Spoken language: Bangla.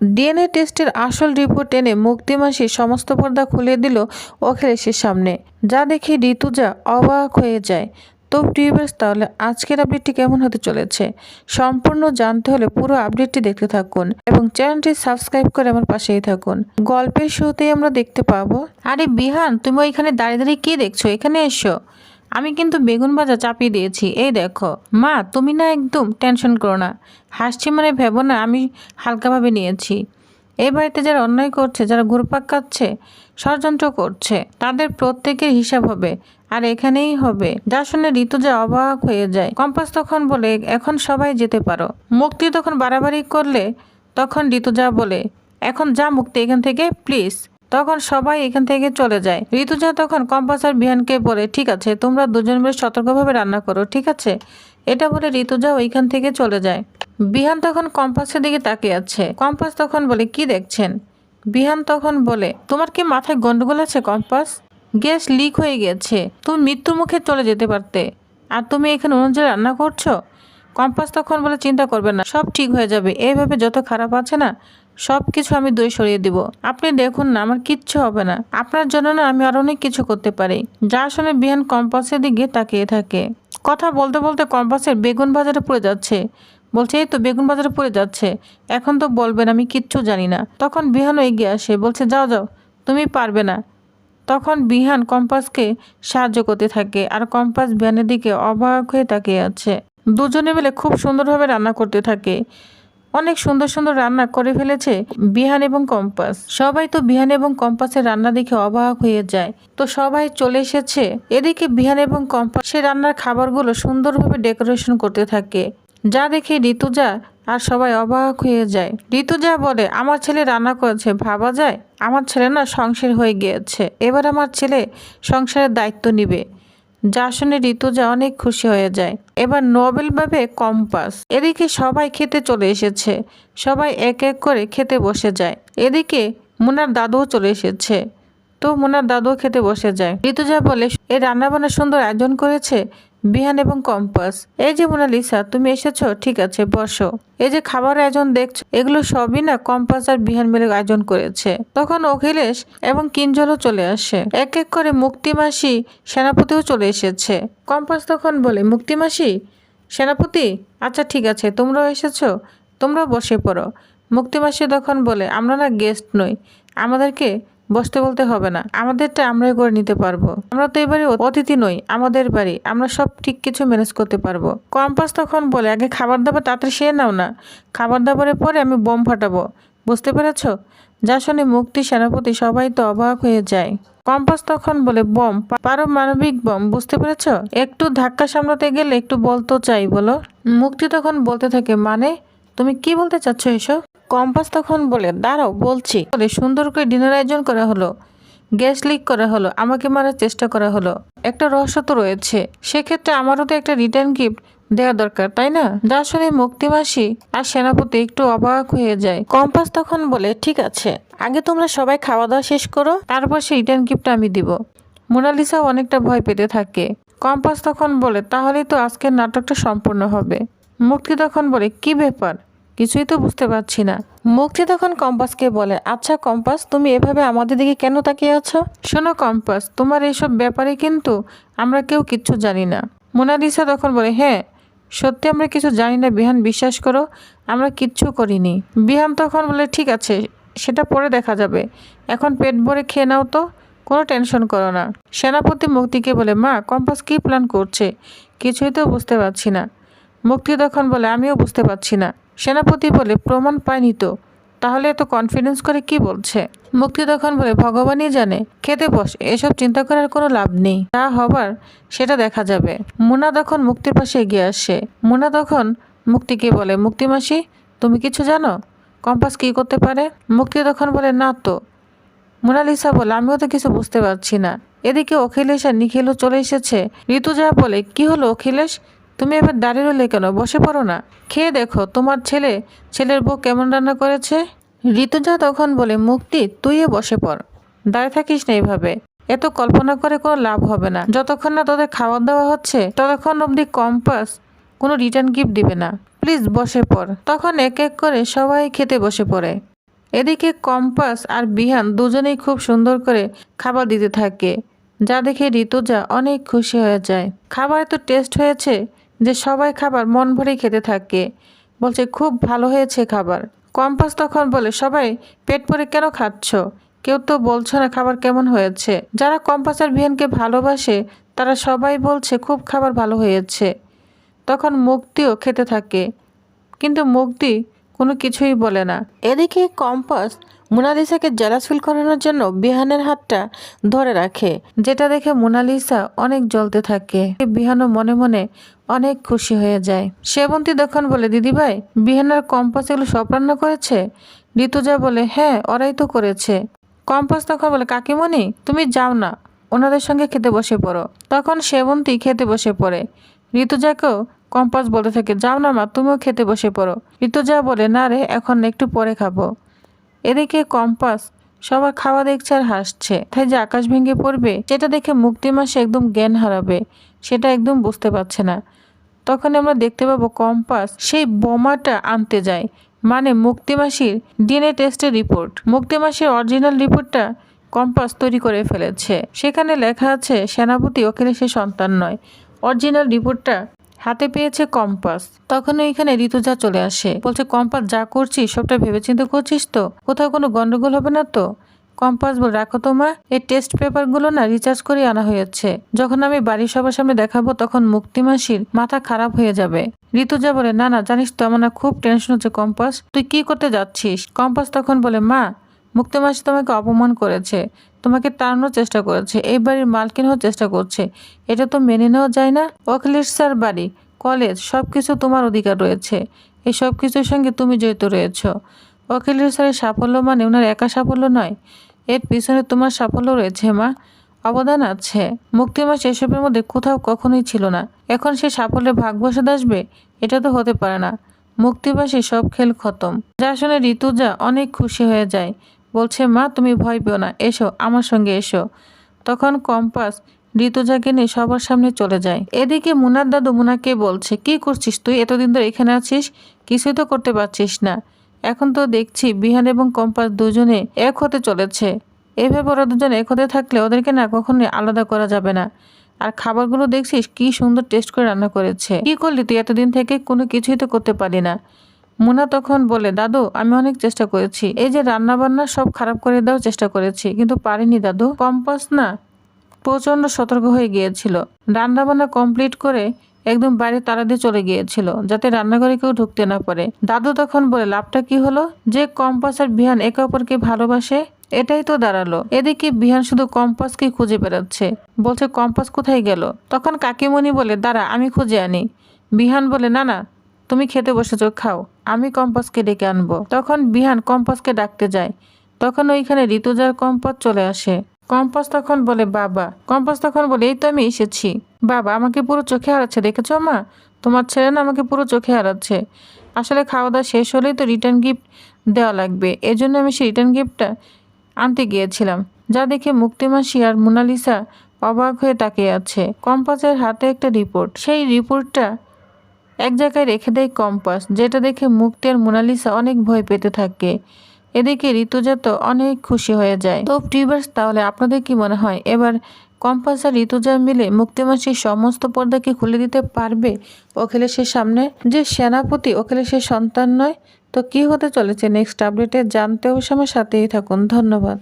ডিএনএ টেস্টের আসল রিপোর্ট এনে মুক্তি মাসি সমস্ত পর্দা খুলে দিল অখিলেশের সামনে, যা দেখে ঋতুজা অবাক হয়ে যায়। তো ভিউয়ার্স, তাহলে আজকের আপডেটটি কেমন হতে চলেছে সম্পূর্ণ জানতে হলে পুরো আপডেটটি দেখতে থাকুন এবং চ্যানেলটি সাবস্ক্রাইব করে আমার পাশেই থাকুন। গল্পের শুরুতেই আমরা দেখতে পাবো, আরে বিহান, তুমি ওইখানে দাঁড়িয়ে দাঁড়িয়ে কি দেখছো? এখানে এসো, আমি কিন্তু বেগুন ভাজা চাপিয়ে দিয়েছি, এই দেখো। মা, তুমি না একদম টেনশন করো না, হাসছি মানে ভেবো না আমি হালকাভাবে নিয়েছি। এই বাড়িতে যারা অন্যায় করছে, যারা ঘুরপাক খাচ্ছে, ষড়যন্ত্র করছে, তাদের প্রত্যেকের হিসাব হবে, আর এখানেই হবে। যা শুনে ঋতুজা অবাক হয়ে যায়। কম্পাস তখন বলে, এখন সবাই যেতে পারো। মুক্তি তখন বাড়াবাড়ি করলে তখন ঋতুজা বলে, এখন যা মুক্তি এখান থেকে প্লিজ। তখন সবাই এখান থেকে চলে যায়। ঋতুজা তখন কম্পাস আর বিহানকে বলে, ঠিক আছে, তোমরা দুজন মিলে সতর্কভাবে রান্না করো, ঠিক আছে? এটা বলে ঋতুজা ওইখান থেকে চলে যায়। বিহান তখন কম্পাসের দিকে তাকিয়ে আছে। কম্পাস তখন বলে, কি দেখছেন? বিহান তখন বলে, তোমার কি মাথায় গন্ডগোল আছে কম্পাস? গ্যাস লিক হয়ে গেছে, তুমি মৃত্যুর মুখে চলে যেতে পারতে, আর তুমি এখানে অনুযায়ী রান্না করছো। কম্পাস তখন বলে, চিন্তা করবেন না, সব ঠিক হয়ে যাবে। এইভাবে যত খারাপ আছে না, সব কিছু আমি দই সরিয়ে দিব। আপনি দেখুন না, আমার কিচ্ছু হবে না। আপনার জন্য না আমি আরো অনেক কিছু করতে পারি। যা শুনে বিহান কম্পাসের দিকে তাকিয়ে থাকে। কথা বলতে বলতে কম্পাসের বেগুন বাজারে পড়ে যাচ্ছে। বলছে, এই তো বেগুন বাজারে পড়ে যাচ্ছে, এখন তো বলবেন আমি কিচ্ছু জানি না। তখন বিহানও এগিয়ে আসে, বলছে, যাও যাও, তুমি পারবে না। তখন বিহান কম্পাসকে সাহায্য করতে থাকে, আর কম্পাস বিহানের দিকে অবাক হয়ে তাকিয়ে আছে। দুজনে মিলে খুব সুন্দরভাবে রান্না করতে থাকে। অনেক সুন্দর সুন্দর রান্না করে ফেলেছে বিহান এবং কম্পাস। সবাই তো বিহান এবং কম্পাসের রান্না দেখে অবাক হয়ে যায়। তো সবাই চলে এসেছে। এদিকে বিহান এবং কম্পাস সে রান্নার খাবারগুলো সুন্দরভাবে ডেকোরেশন করতে থাকে, যা দেখে ঋতুজা আর সবাই অবাক হয়ে যায়। ঋতুজা বলে, আমার ছেলে রান্না করেছে, ভাবা যায়? আমার ছেলে না সংসার হয়ে গিয়েছে, এবার আমার ছেলে সংসারের দায়িত্ব নিবে। যা শুনে ঋতুজা অনেক খুশি হয়ে যায়। এবার নোবেল ভাবে কম্পাস। এদিকে সবাই খেতে চলে এসেছে। সবাই এক এক করে খেতে বসে যায়। এদিকে মুনার দাদুও চলে এসেছে। তো মুনার দাদুও খেতে বসে যায়। ঋতুজা বলে, এই রান্নাবান্না সুন্দর আয়োজন করেছে বিহান এবং কম্পাস। এই যে মোনালিসা, তুমি এসেছো, ঠিক আছে বসো। এই যে খাবার আয়োজন দেখছো, এগুলো সবই না কম্পাস আর বিহান মিলে আয়োজন করেছে। তখন অখিলেশ এবং কিঞ্জলও চলে আসে। এক এক করে মুক্তি মাসি, সেনাপতিও চলে এসেছে। কম্পাস তখন বলে, মুক্তি মাসি, সেনাপতি, আচ্ছা ঠিক আছে, তোমরাও এসেছো, তোমরাও বসে পড়ো। মুক্তি মাসি তখন বলে, আমরা না গেস্ট নই, আমাদেরকে বসতে বলতে হবে না, আমাদেরটা আমরাই করে নিতে পারবো। আমরা তো এবারে অতিথি নই, আমাদের বাড়ি, আমরা সব ঠিক কিছু ম্যানেজ করতে পারবো। কম্পাস তখন বলে, আগে খাবার দাবার তাড়াতাড়ি সে নাও না, খাবার দাবারের পরে আমি বোম ফাটাবো, বুঝতে পেরেছ? যা শুনে মুক্তি, সেনাপতি সবাই তো অবাক হয়ে যায়। কম্পাস তখন বলে, বম? পারমাণবিক বম, বুঝতে পেরেছ? একটু ধাক্কা সামলাতে গেলে একটু বলতো চাই, বলো। মুক্তি তখন বলতে থাকে, মানে তুমি কি বলতে চাচ্ছ এসব? কম্পাস তখন বলে, দাঁড়াও বলছি। সুন্দর করে ডিনার আয়োজন করা হলো, গ্যাস লিক করা হলো, আমাকে মারার চেষ্টা করা হলো, একটা রহস্য তো রয়েছে, সেক্ষেত্রে আমারও তো একটা রিটার্ন গিফট দেওয়া দরকার, তাই না? যা শুনে মুক্তি মাসি আর সেনাপতি একটু অবাক হয়ে যায়। কম্পাস তখন বলে, ঠিক আছে, আগে তোমরা সবাই খাওয়া দাওয়া শেষ করো, তারপর সেই রিটার্ন গিফটটা আমি দিব। মোনালিসাও অনেকটা ভয় পেতে থাকে। কম্পাস তখন বলে, তাহলেই তো আজকের নাটকটা সম্পূর্ণ হবে। মুক্তি তখন বলে, কি ব্যাপার, কিছুই তো বুঝতে পারছি না। মুক্তি তখন কম্পাসকে বলে, আচ্ছা কম্পাস, তুমি এভাবে আমাদের দিকে কেন তাকিয়ে আছো? শোনো কম্পাস, তোমার এইসব ব্যাপারে কিন্তু আমরা কেউ কিচ্ছু জানি না। মোনালিসা তখন বলে, হ্যাঁ সত্যি আমরা কিছু জানি না বিহান, বিশ্বাস করো, আমরা কিচ্ছু করিনি। বিহান তখন বলে, ঠিক আছে, সেটা পরে দেখা যাবে, এখন পেট ভরে খেয়ে নাও তো, কোনো টেনশন করো না। সেনাপতি মুক্তিকে বলে, মা, কম্পাস কি প্ল্যান করছে, কিছুই তো বুঝতে পারছি না। মুক্তি তখন বলে, আমিও বুঝতে পারছি না। সেনাপতি বলে, প্রমাণ পায়নি তো, তাহলে এত কনফিডেন্স করে কি বলছে? মুক্তি তখন বলে, ভগবানই জানে, খেতে বস, এসব চিন্তা করার কোনো লাভ নেই, যা হবার সেটা দেখা যাবে। মুনা তখন মুক্তির পাশে এগিয়ে আসে। মুনা তখন মুক্তিকে বলে, মুক্তি মাসি, তুমি কিছু জানো কম্পাস কি করতে পারে? মুক্তি তখন বলে, না তো। মোনালিসা বলে, আমিও তো কিছু বুঝতে পারছি না। এদিকে অখিলেশ আর নিখিলও চলে এসেছে। ঋতুজা বলে, কি হলো অখিলেশ, তুমি এবার দাঁড়িয়ে রইলে কেন, বসে পড়ো না, খেয়ে দেখো তোমার ছেলের বউ কেমন রান্না করেছে। ঋতুজা তখন বলে, মুক্তি, তুইও বসে পড়, দাঁড়িয়ে থাকিস না এইভাবে, এত কল্পনা করে কোনো লাভ হবে না। যতক্ষণ না তোদের খাওয়া দাওয়া হচ্ছে ততক্ষণ অবধি কম্পাস কোনো রিটার্ন গিফট দিবে না, প্লিজ বসে পড়। তখন এক এক করে সবাই খেতে বসে পড়ে। এদিকে কম্পাস আর বিহান দুজনেই খুব সুন্দর করে খাবার দিতে থাকে, যা দেখে ঋতুজা অনেক খুশি হয়ে যায়। খাবার এত টেস্ট হয়েছে যে সবাই খাবার মন ভরেই খেতে থাকে, বলছে খুব ভালো হয়েছে খাবার। কম্পাস তখন বলে, সবাই পেট ভরে কেন খাচ্ছ? কেউ তো বলছো না খাবার কেমন হয়েছে। যারা কম্পাস আর বিহানকে ভালোবাসে তারা সবাই বলছে খুব খাবার ভালো হয়েছে। তখন মুক্তিও খেতে থাকে, কিন্তু মুক্তি কোনো কিছুই বলে না। এদিকে কম্পাস মোনালিসাকে জেলাস ফিল করানোর জন্য বিহানের হাতটা ধরে রাখে, যেটা দেখে মোনালিসা অনেক জ্বলতে থাকে। বিহানও মনে মনে অনেক খুশি হয়ে যায়। সেবন্তী তখন বলে, দিদিভাই বিহান আর কম্পাস এগুলো সব রান্না করেছে? ঋতুজা বলে, হ্যাঁ ওরাই তো করেছে। কম্পাস তখন বলে, কাকিমণি তুমি যাও না, ওনাদের সঙ্গে খেতে বসে পড়ো। তখন সেবন্তী খেতে বসে পড়ে। ঋতুজাকেও কম্পাস বলতে থাকে, যাও না মা, তুমিও খেতে বসে পড়ো। ঋতুজা বলে, না রে, এখন একটু পরে খাবো। এদিকে কম্পাস সবার খাওয়া দেখছে আর হাসছে। তাই যে আকাশ ভেঙে পড়বে সেটা দেখে মুক্তিমাসে একদম জ্ঞান হারাবে, সেটা একদম বুঝতে পারছে না। তখন আমরা দেখতে পাবো কম্পাস সেই বোমাটা আনতে যায়, মানে মুক্তিমাসির ডিএনএ টেস্টের রিপোর্ট। মুক্তিমাসির অরিজিনাল রিপোর্টটা কম্পাস তৈরি করে ফেলেছে। সেখানে লেখা আছে সেনাপতি অখিলেশের সন্তান নয়। অরিজিনাল রিপোর্টটা হাতে পেয়েছে কম্পাস। তখন এখানে ঋতুজা চলে আসে, বলছে, কম্পাস যা করছিস সবটা ভেবেচিন্তে করছিস তো? কোথাও কোনো গন্ডগোল হবে না তো? কম্পাস বল, রাখো তো মা, এই টেস্ট পেপারগুলো না রিচার্জ করে আনা হয়েছে। যখন আমি বাড়ির সবার সামনে দেখাবো তখন মুক্তিমাসির মাথা খারাপ হয়ে যাবে। ঋতুজা বলে, না না, জানিস তো আমার না খুব টেনশন হচ্ছে কম্পাস, তুই কি করতে যাচ্ছিস? কম্পাস তখন বলে, মা মুক্তিমাসি তোমাকে অপমান করেছে, তোমাকে তাড়ানোর চেষ্টা করেছে, এই বাড়ির মালকিন হওয়ার চেষ্টা করছে, এটা তো মেনে নেওয়া যায় না। অখিলেশ স্যার বাড়ি, কলেজ সবকিছু তোমার অধিকার রয়েছে, এই সব কিছুর সঙ্গে তুমি জড়িত রয়েছ। অখিলেশ স্যারের সাফল্য মানে ওনার একা সাফল্য নয়, এর পিছনে তোমার সাফল্য রয়েছে মা, অবদান আছে। মুক্তিমাস এসবের মধ্যে কোথাও কখনোই ছিল না, এখন সে সাফল্যে ভাগ বসে আসবে, এটা তো হতে পারে না। মুক্তিবাসী সব খেল খতম। যা শুনে ঋতুজা অনেক খুশি হয়ে যায়, বলছে, মা তুমি ভয় পেও না, এসো আমার সঙ্গে এসো। তখন কম্পাস ঋতুজাকে নিয়ে সবার সামনে চলে যায়। এদিকে মুনার দাদু মুনাকে বলছে, কি করছিস তুই? এতদিন ধরে এখানে আছিস, কিছুই তো করতে পারছিস না। এখন তো দেখছি বিহান এবং কম্পাস দুজনে এক হতে চলেছে। এভাবে ওরা দুজন এক হতে থাকলে ওদেরকে না কখনোই আলাদা করা যাবে না। আর খাবারগুলো দেখছিস কি সুন্দর টেস্ট করে রান্না করেছে। কি করলি তুই এতদিন থেকে? কোনো কিছুই তো করতে পারি না। মুনা তখন বলে, দাদু আমি অনেক চেষ্টা করেছি, এই যে রান্না বান্না সব খারাপ করে দেওয়ার চেষ্টা করেছি, কিন্তু পারিনি দাদু। কম্পাস না প্রচন্ড সতর্ক হয়ে গিয়েছিল, রান্না বান্না কমপ্লিট করে একদম বাইরে তালা দিয়ে চলে গিয়েছিল যাতে রান্নাঘরে কেউ ঢুকতে না পারে। দাদু তখন বলে, লাভটা কি হলো? যে কম্পাস আর বিহান একে অপরকে ভালোবাসে, এটাই তো দাঁড়ালো। এদিকে বিহান শুধু কম্পাসকে খুঁজে বেড়াচ্ছে, বলছে কম্পাস কোথায় গেল? তখন কাকিমণি বলে, দাঁড়া আমি খুঁজে আনি। বিহান বলে, না না, তুমি খেতে বসেছো, খাও, আমি কম্পাসকে ডেকে আনবো। তখন বিহান কম্পাসকে ডাকতে যায়, তখন ওইখানে ঋতুজার কম্পাস চলে আসে। কম্পাস তখন বলে, বাবা। কম্পাস তখন বলে, এই তো আমি এসেছি। বাবা আমাকে পুরো চোখে হারাচ্ছে, দেখেছো মা? তোমার ছেলে না আমাকে পুরো চোখে হারাচ্ছে। আসলে খাওয়া দাওয়া শেষ হলেই তো রিটার্ন গিফট দেওয়া লাগবে, এজন্য আমি সেই রিটার্ন গিফটটা আনতে গিয়েছিলাম। যা দেখে মুক্তিমাসি আর মোনালিসা অবাক হয়ে তাকিয়ে আছে। কম্পাসের হাতে একটা রিপোর্ট, সেই রিপোর্টটা এক জায়গায় রেখে দেয় কম্পাস, যেটা দেখে মুক্তি আর মোনালিসা অনেক ভয় পেতে থাকে। এদিকে ঋতুজা তো অনেক খুশি হয়ে যায়। তো ভিউয়ার্স, তাহলে আপনাদের কি মনে হয় এবার কম্পাস আর ঋতুজা মিলে মুক্তিমাসির সমস্ত পর্দাকে খুলে দিতে পারবে অখিলেশের সামনে? যে সেনাপতি অখিলেশের সন্তান নয়, তো কি হতে চলেছে নেক্সট আপডেটে জানতে অবশ্যই আমার সাথেই থাকুন। ধন্যবাদ।